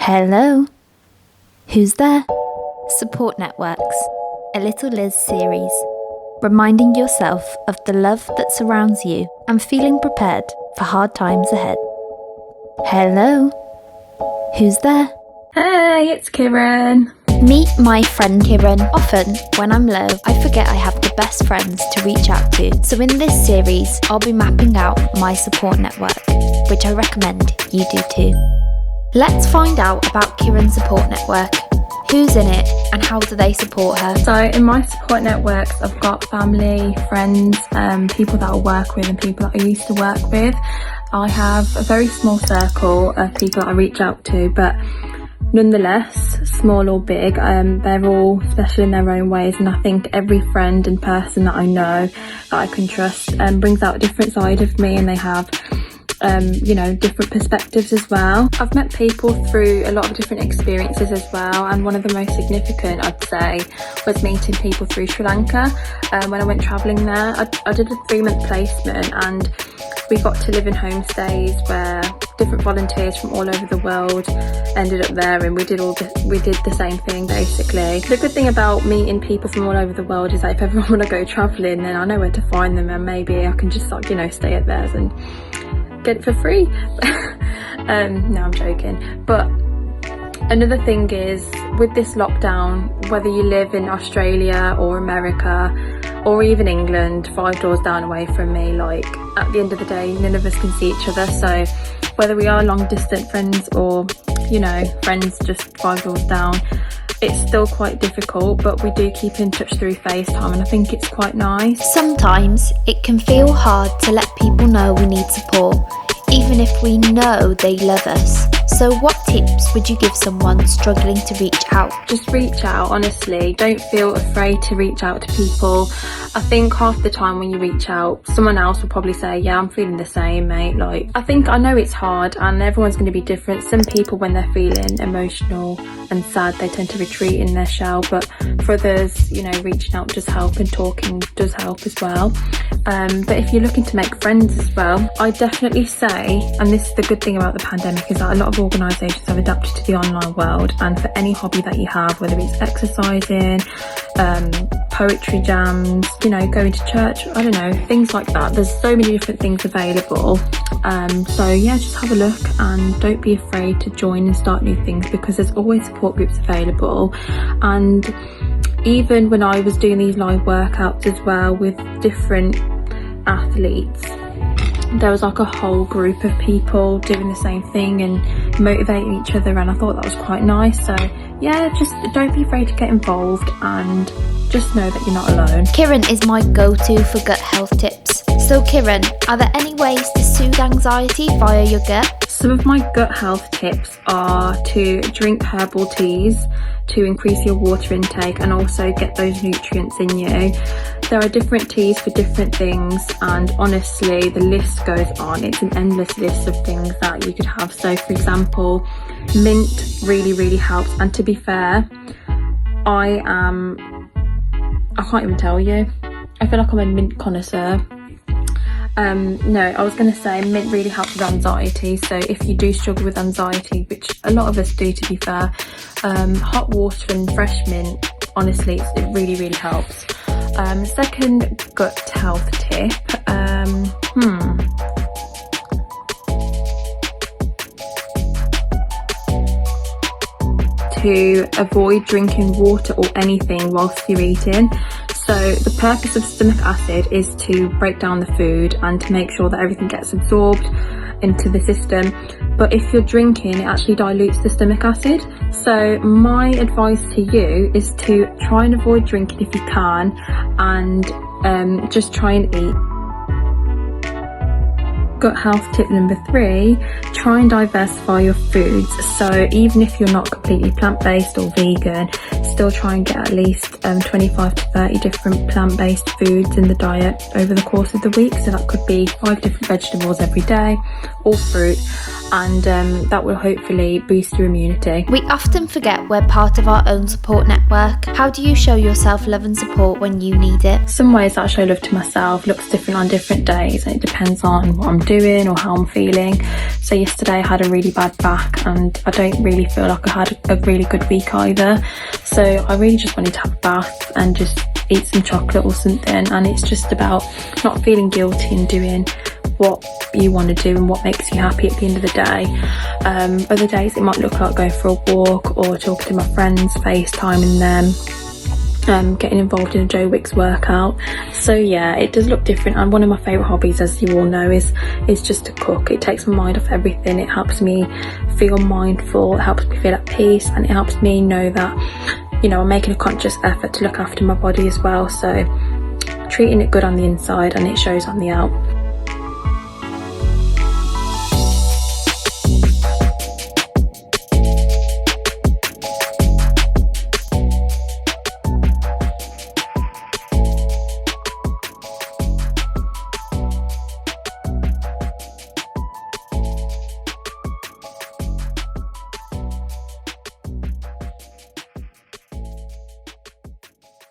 Hello? Who's there? Support Networks, a Little Liz series, reminding yourself of the love that surrounds you and feeling prepared for hard times ahead. Hello? Who's there? Hey, it's Kiran. Meet my friend Kiran. Often, when I'm low, I forget I have the best friends to reach out to. So in this series, I'll be mapping out my support network, which I recommend you do too. Let's find out about Kiran's support network. Who's in it and how do they support her? So in my support networks, I've got family, friends, people that I work with and people that I used to work with. I have a very small circle of people that I reach out to, but nonetheless, small or big, they're all special in their own ways, and I think every friend and person that I know that I can trust brings out a different side of me, and they have different perspectives as well. I've met people through a lot of different experiences as well, and one of the most significant, I'd say, was meeting people through Sri Lanka. When I went travelling there, I did a 3-month placement, and we got to live in homestays where different volunteers from all over the world ended up there, and we did the same thing basically. The good thing about meeting people from all over the world is that if ever I want to go travelling, then I know where to find them, and maybe I can just stay at theirs and get it for free. No, I'm joking. But another thing is, with this lockdown, whether you live in Australia or America or even England, 5 doors down away from me, at the end of the day, none of us can see each other. So whether we are long distance friends or friends just 5 doors down, it's still quite difficult, but we do keep in touch through FaceTime, and I think it's quite nice. Sometimes it can feel hard to let people know we need support, even if we know they love us. So what tips would you give someone struggling to reach out? Just reach out, honestly. Don't feel afraid to reach out to people. I think half the time when you reach out, someone else will probably say, yeah, I'm feeling the same, mate. I know it's hard and everyone's going to be different. Some people, when they're feeling emotional and sad, they tend to retreat in their shell, but for others, reaching out does help, and talking does help as well. But if you're looking to make friends as well, I definitely say, and this is the good thing about the pandemic, is that a lot of organisations have adapted to the online world, and for any hobby that you have, whether it's exercising, poetry jams, going to church, I don't know, things like that. There's so many different things available. So yeah, just have a look and don't be afraid to join and start new things, because there's always support groups available. And even when I was doing these live workouts as well with different athletes, there was a whole group of people doing the same thing and motivating each other, and I thought that was quite nice. So yeah, just don't be afraid to get involved and just know that you're not alone. Kiran is my go-to for gut health tips. So Kiran, are there any ways to soothe anxiety via your gut? Some of my gut health tips are to drink herbal teas to increase your water intake and also get those nutrients in you. There are different teas for different things, and honestly, the list goes on. It's an endless list of things that you could have. So for example, mint really helps, and to be fair, I can't even tell you. I feel like I'm a mint connoisseur. No, I was going to say mint really helps with anxiety. So if you do struggle with anxiety, which a lot of us do to be fair, hot water and fresh mint, honestly, it really helps. Second gut health tip, to avoid drinking water or anything whilst you're eating. So the purpose of stomach acid is to break down the food and to make sure that everything gets absorbed into the system. But if you're drinking, it actually dilutes the stomach acid. So my advice to you is to try and avoid drinking if you can, and just try and eat. Gut health tip number 3, try and diversify your foods. So even if you're not completely plant-based or vegan, still try and get at least 25 to 30 different plant-based foods in the diet over the course of the week. So that could be 5 different vegetables every day, or fruit, and that will hopefully boost your immunity. We often forget we're part of our own support network. How do you show yourself love and support when you need it? Some ways that I show love to myself looks different on different days, and it depends on what I'm doing or how I'm feeling. So yesterday I had a really bad back, and I don't really feel like I had a really good week either. So I really just wanted to have a bath and just eat some chocolate or something, and it's just about not feeling guilty and doing what you want to do and what makes you happy at the end of the day. Other days it might look like going for a walk or talking to my friends, FaceTiming them, getting involved in a Joe Wicks workout. So yeah, it does look different, and one of my favourite hobbies, as you all know, is just to cook. It takes my mind off everything. It helps me feel mindful, it helps me feel at peace, and it helps me know that, you know, I'm making a conscious effort to look after my body as well. So treating it good on the inside and it shows on the out.